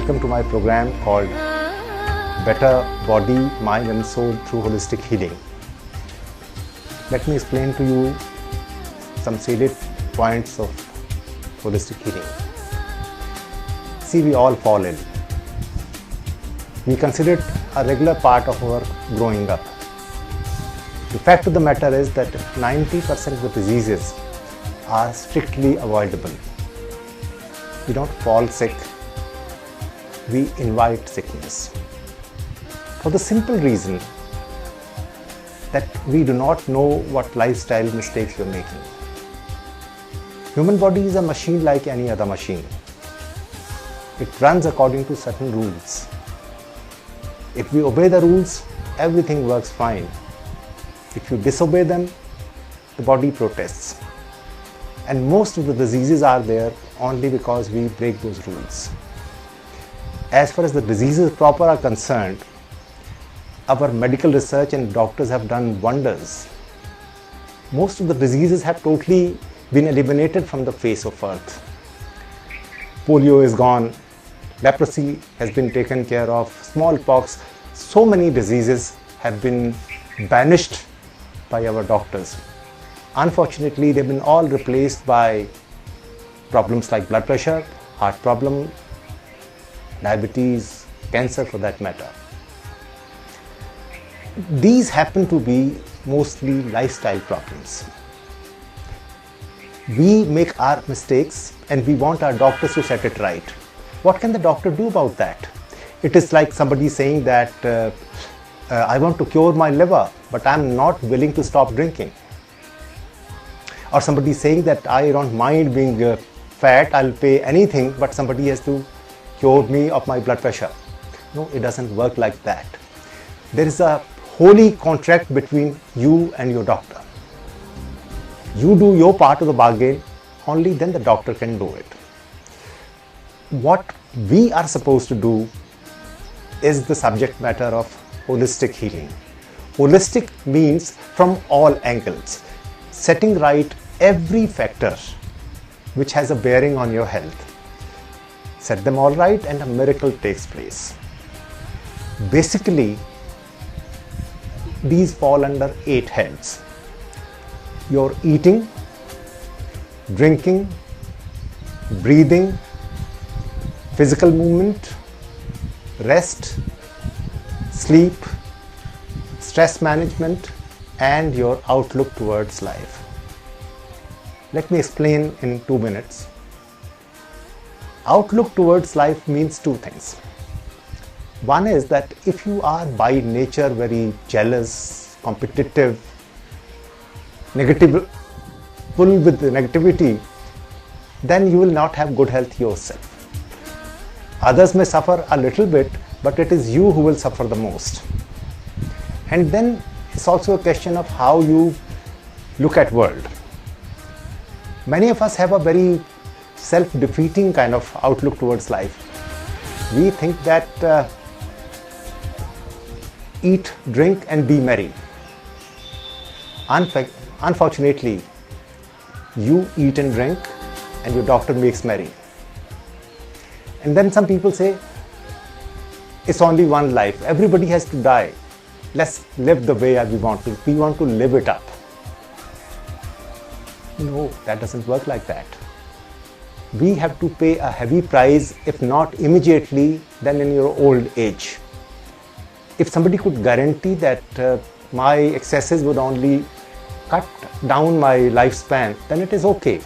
welcome to my program called Better Body, Mind and Soul through Holistic Healing. Let me explain to you some salient points of holistic healing. See, we all fall ill. We consider it a regular part of our growing up. The fact of the matter is that 90% of the diseases are strictly avoidable. We don't fall sick, we invite sickness. For the simple reason that we do not know what lifestyle mistakes we are making. Human body is a machine like any other machine. It runs according to certain rules. If we obey the rules, everything works fine. If you disobey them, the body protests. And most of the diseases are there only because we break those rules. As far as the diseases proper are concerned, our medical research and doctors have done wonders. Most of the diseases have totally been eliminated from the face of earth. Polio is gone, leprosy has been taken care of, smallpox, so many diseases have been banished by our doctors. Unfortunately, they've been all replaced by problems like blood pressure, heart problem, diabetes, cancer for that matter. These happen to be mostly lifestyle problems. We make our mistakes and we want our doctors to set it right. What can the doctor do about that? It is like somebody saying that I want to cure my liver, but I'm not willing to stop drinking. Or somebody saying that I don't mind being fat, I'll pay anything, but somebody has to cure me of my blood pressure. No, it doesn't work like that. There is a holy contract between you and your doctor. You do your part of the bargain, only then the doctor can do it. What we are supposed to do is the subject matter of holistic healing. Holistic means from all angles, setting right every factor which has a bearing on your health. Set them all right and a miracle takes place. Basically, these fall under 8 heads. Your eating, drinking, breathing, physical movement, rest, sleep, stress management, and your outlook towards life. Let me explain in 2 minutes. Outlook towards life means 2 things. One is that if you are by nature very jealous, competitive, negative, full with negativity, then you will not have good health yourself. Others may suffer a little bit, but it is you who will suffer the most. And then it's also a question of how you look at world. Many of us have a very self-defeating kind of outlook towards life. We think that eat, drink and be merry. Unfortunately, you eat and drink and your doctor makes merry. And then some people say, it's only one life, everybody has to die. Let's live the way we want to. We want to live it up. No, that doesn't work like that. We have to pay a heavy price, if not immediately, then in your old age. If somebody could guarantee that my excesses would only cut down my lifespan, then it is okay.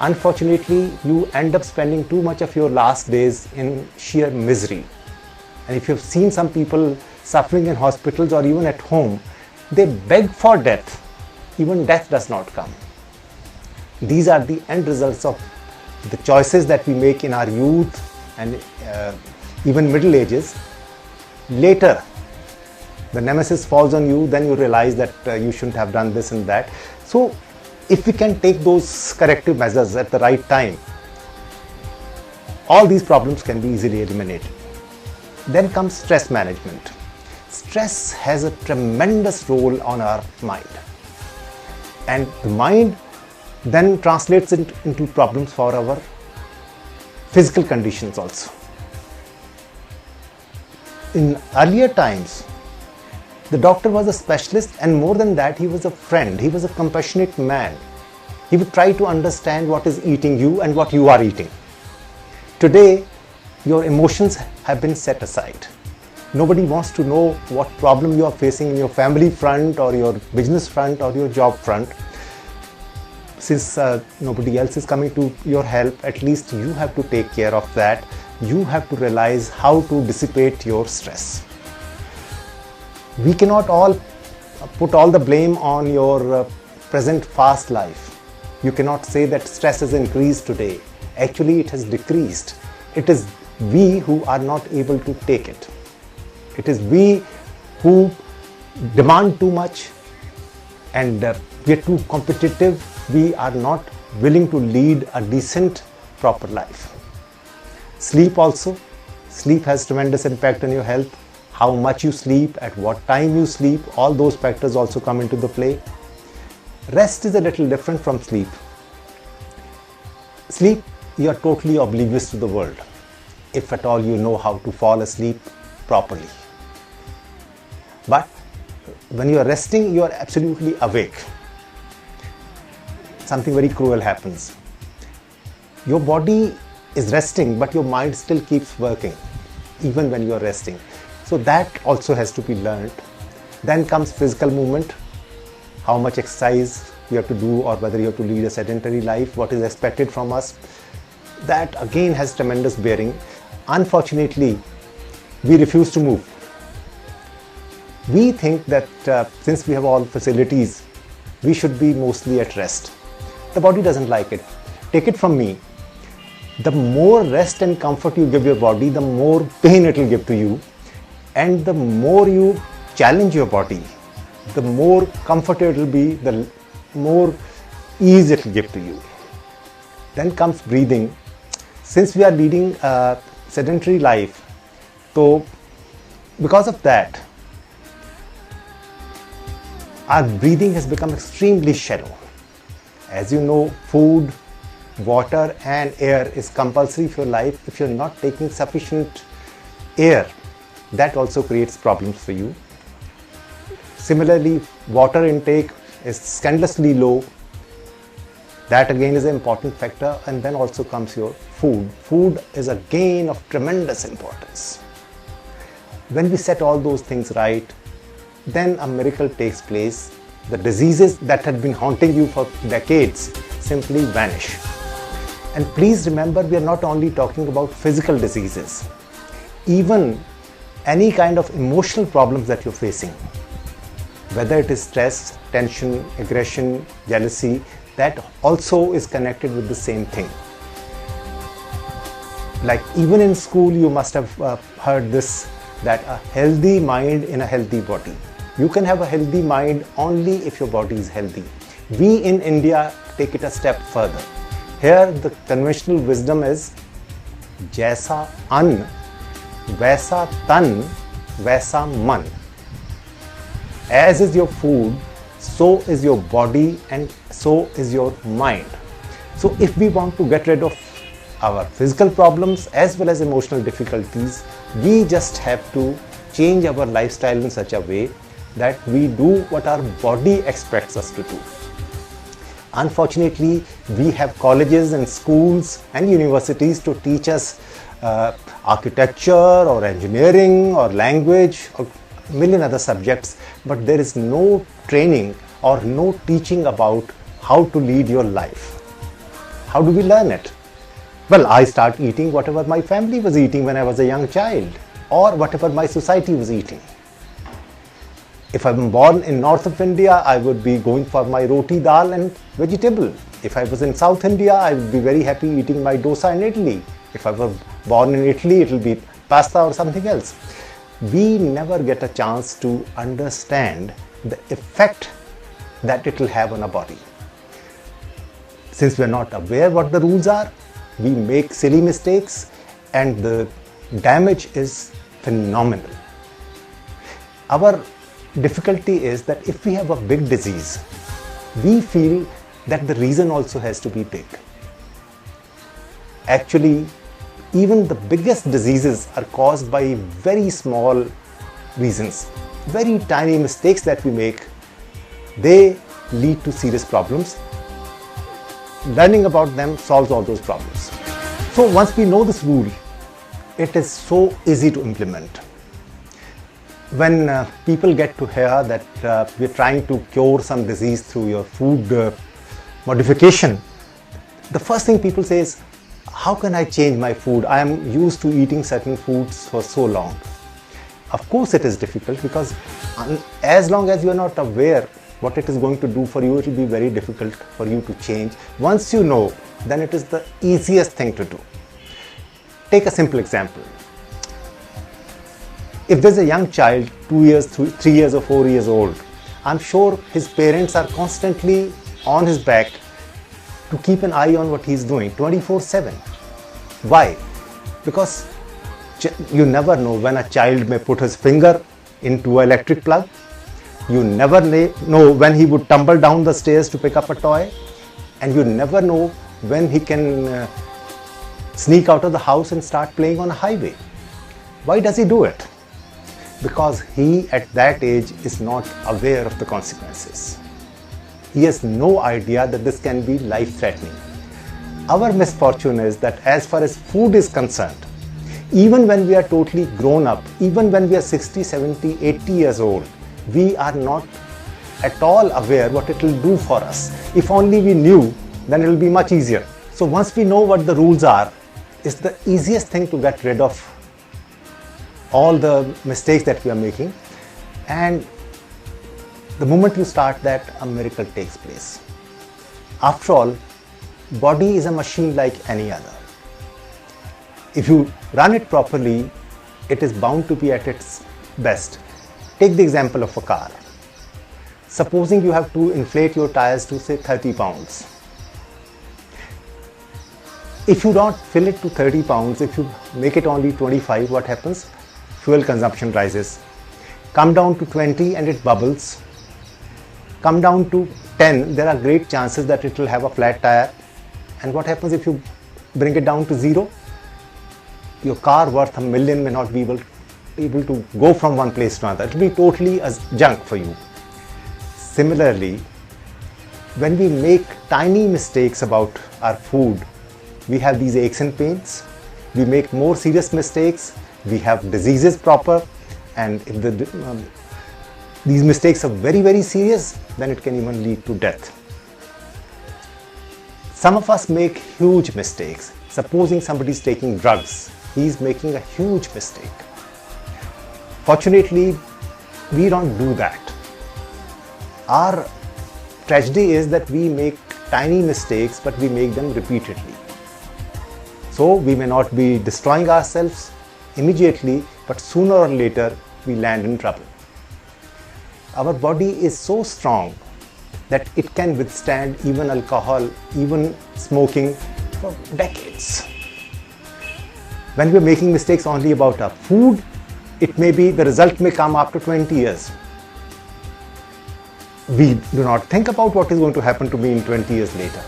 Unfortunately, you end up spending too much of your last days in sheer misery. And if you've seen some people suffering in hospitals or even at home, they beg for death. Even death does not come. These are the end results of the choices that we make in our youth and even middle ages. Later, the nemesis falls on you, then you realize that you shouldn't have done this and that. So, if we can take those corrective measures at the right time, all these problems can be easily eliminated. Then comes stress management. Stress has a tremendous role on our mind. And the mind then translates it into problems for our physical conditions also. In earlier times, the doctor was a specialist, and more than that, he was a friend. He was a compassionate man. He would try to understand what is eating you and what you are eating. Today, your emotions have been set aside. Nobody wants to know what problem you are facing in your family front or your business front or your job front. Since nobody else is coming to your help, at least you have to take care of that. You have to realize how to dissipate your stress. We cannot all put all the blame on your present fast life. You cannot say that stress has increased today. Actually, it has decreased. It is we who are not able to take it. It is we who demand too much, and we are too competitive. We are not willing to lead a decent, proper life. Sleep also. Sleep has tremendous impact on your health. How much you sleep, at what time you sleep, all those factors also come into the play. Rest is a little different from sleep. Sleep, you are totally oblivious to the world, if at all you know how to fall asleep properly. But when you are resting, you are absolutely awake. Something very cruel happens. Your body is resting, but your mind still keeps working, even when you are resting. So that also has to be learned. Then comes physical movement, how much exercise you have to do, or whether you have to lead a sedentary life, what is expected from us. That again has tremendous bearing. Unfortunately, we refuse to move. We think that since we have all facilities, we should be mostly at rest. The body doesn't like it. Take it from me. The more rest and comfort you give your body, the more pain it will give to you. And the more you challenge your body, the more comfort it will be, the more ease it will give to you. Then comes breathing. Since we are leading a sedentary life, so because of that, our breathing has become extremely shallow. As you know, food, water and air is compulsory for life. If you're not taking sufficient air, that also creates problems for you. Similarly, water intake is scandalously low. That again is an important factor. And then also comes your food. Food is again of tremendous importance. When we set all those things right, then a miracle takes place. The diseases that had been haunting you for decades simply vanish. And please remember, we are not only talking about physical diseases. Even any kind of emotional problems that you're facing, whether it is stress, tension, aggression, jealousy, that also is connected with the same thing. Like even in school, you must have heard this, that a healthy mind in a healthy body. You can have a healthy mind only if your body is healthy. We in India take it a step further. Here the conventional wisdom is, Jaisa an, Vaisa tan, Vaisa man. As is your food, so is your body and so is your mind. So if we want to get rid of our physical problems as well as emotional difficulties, we just have to change our lifestyle in such a way that we do what our body expects us to do. Unfortunately, we have colleges and schools and universities to teach us architecture or engineering or language or a million other subjects, but there is no training or no teaching about how to lead your life. How do we learn it? Well, I start eating whatever my family was eating when I was a young child, or whatever my society was eating. If I'm born in north of India, I would be going for my roti, dal and vegetable. If I was in South India, I would be very happy eating my dosa in Italy. If I were born in Italy, it will be pasta or something else. We never get a chance to understand the effect that it will have on a body. Since we are not aware what the rules are, we make silly mistakes and the damage is phenomenal. Our difficulty is that if we have a big disease, we feel that the reason also has to be big. Actually, even the biggest diseases are caused by very small reasons. Very tiny mistakes that we make, they lead to serious problems. Learning about them solves all those problems. So once we know this rule, it is so easy to implement. When people get to hear that we're trying to cure some disease through your food modification, the first thing people say is, how can I change my food? I am used to eating certain foods for so long. Of course it is difficult, because as long as you are not aware what it is going to do for you, it will be very difficult for you to change. Once you know, then it is the easiest thing to do. Take a simple example. If there's a young child, 2 years, 3 years or 4 years old, I'm sure his parents are constantly on his back to keep an eye on what he's doing 24/7. Why? Because you never know when a child may put his finger into an electric plug. You never know when he would tumble down the stairs to pick up a toy. And you never know when he can sneak out of the house and start playing on a highway. Why does he do it? Because he at that age is not aware of the consequences. He has no idea that this can be life-threatening. Our misfortune is that as far as food is concerned, even when we are totally grown up, even when we are 60, 70, 80 years old, we are not at all aware what it will do for us. If only we knew, then it will be much easier. So once we know what the rules are, it's the easiest thing to get rid of all the mistakes that we are making. And the moment you start that, a miracle takes place. After all, body is a machine like any other. If you run it properly, it is bound to be at its best. Take the example of a car. Supposing you have to inflate your tires to say 30 pounds. If you don't fill it to 30 pounds, if you make it only 25, what happens? Fuel consumption rises. Come down to 20 and it bubbles. Come down to 10, there are great chances that it will have a flat tire. And what happens if you bring it down to 0? Your car worth $1 million may not be able to go from one place to another. It will be totally a junk for you. Similarly, when we make tiny mistakes about our food, we have these aches and pains. We make more serious mistakes. We have diseases proper. And if these mistakes are very, very serious, then it can even lead to death. Some of us make huge mistakes. Supposing somebody is taking drugs, he is making a huge mistake. Fortunately, we don't do that. Our tragedy is that we make tiny mistakes, but we make them repeatedly. So we may not be destroying ourselves immediately, but sooner or later we land in trouble. Our body is so strong that it can withstand even alcohol, even smoking for decades. When we're making mistakes only about our food, it may be the result may come after 20 years. We do not think about what is going to happen to me in 20 years later.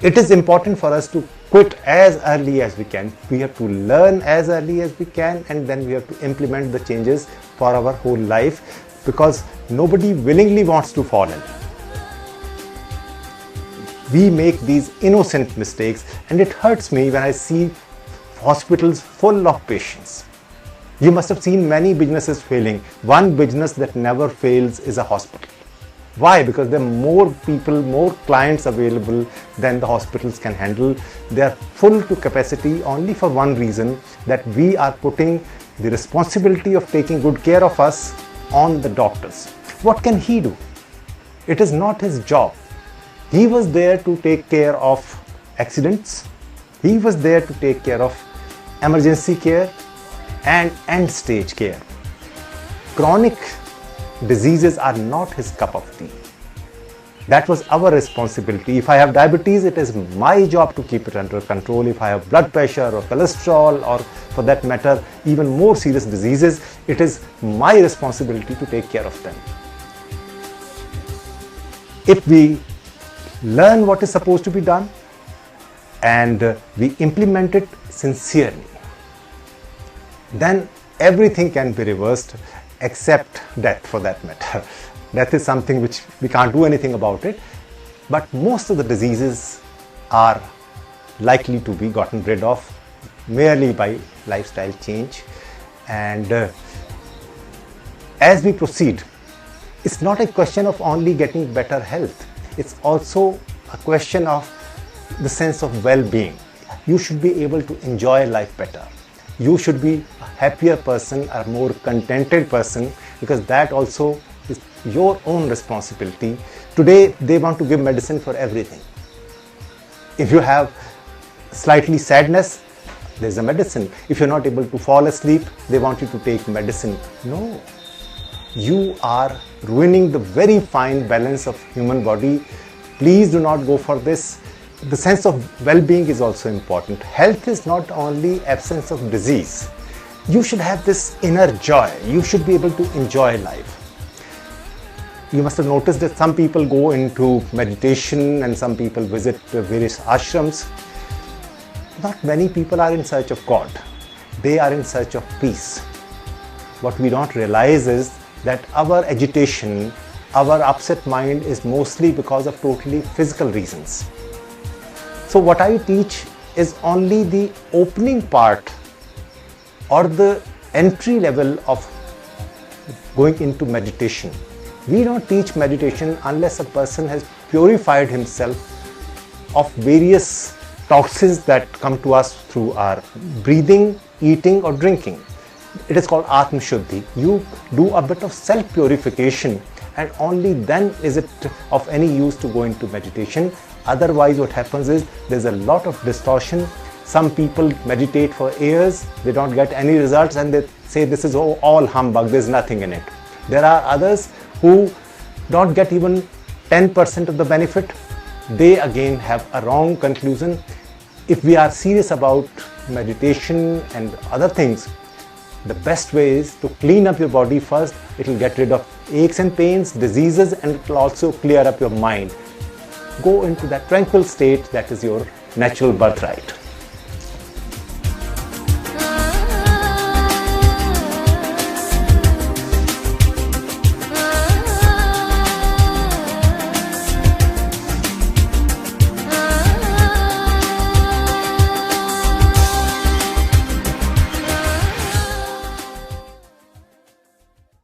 It is important for us to quit as early as we can. We have to learn as early as we can, and then we have to implement the changes for our whole life, because nobody willingly wants to fall ill. We make these innocent mistakes, and it hurts me when I see hospitals full of patients. You must have seen many businesses failing. One business that never fails is a hospital. Why? Because there are more people, more clients available than the hospitals can handle. They are full to capacity only for one reason, that we are putting the responsibility of taking good care of us on the doctors. What can he do? It is not his job. He was there to take care of accidents. He was there to take care of emergency care and end stage care. Chronic diseases are not his cup of tea. That was our responsibility. If I have diabetes, it is my job to keep it under control. If I have blood pressure or cholesterol, or for that matter, even more serious diseases, it is my responsibility to take care of them. If we learn what is supposed to be done, and we implement it sincerely, then everything can be reversed except death, for that matter. Death is something which we can't do anything about it, but most of the diseases are likely to be gotten rid of merely by lifestyle change. And as we proceed, it's not a question of only getting better health, it's also a question of the sense of well-being. You should be able to enjoy life better. You should be a happier person, a more contented person, because that also is your own responsibility. Today they want to give medicine for everything. If you have slightly sadness, there's a medicine. If you're not able to fall asleep, they want you to take medicine. No, you are ruining the very fine balance of human body. Please do not go for this. The sense of well-being is also important. Health is not only absence of disease. You should have this inner joy. You should be able to enjoy life. You must have noticed that some people go into meditation and some people visit various ashrams. Not many people are in search of God. They are in search of peace. What we don't realize is that our agitation, our upset mind is mostly because of totally physical reasons. So what I teach is only the opening part or the entry level of going into meditation. We don't teach meditation unless a person has purified himself of various toxins that come to us through our breathing, eating or drinking. It is called Atma Shuddhi. You do a bit of self-purification and only then is it of any use to go into meditation. Otherwise what happens is there's a lot of distortion. Some people meditate for years, they don't get any results and they say this is all humbug, there's nothing in it. There are others who don't get even 10% of the benefit. They again have a wrong conclusion. If we are serious about meditation and other things, the best way is to clean up your body first. It will get rid of aches and pains, diseases, and it will also clear up your mind. Go into that tranquil state that is your natural birthright.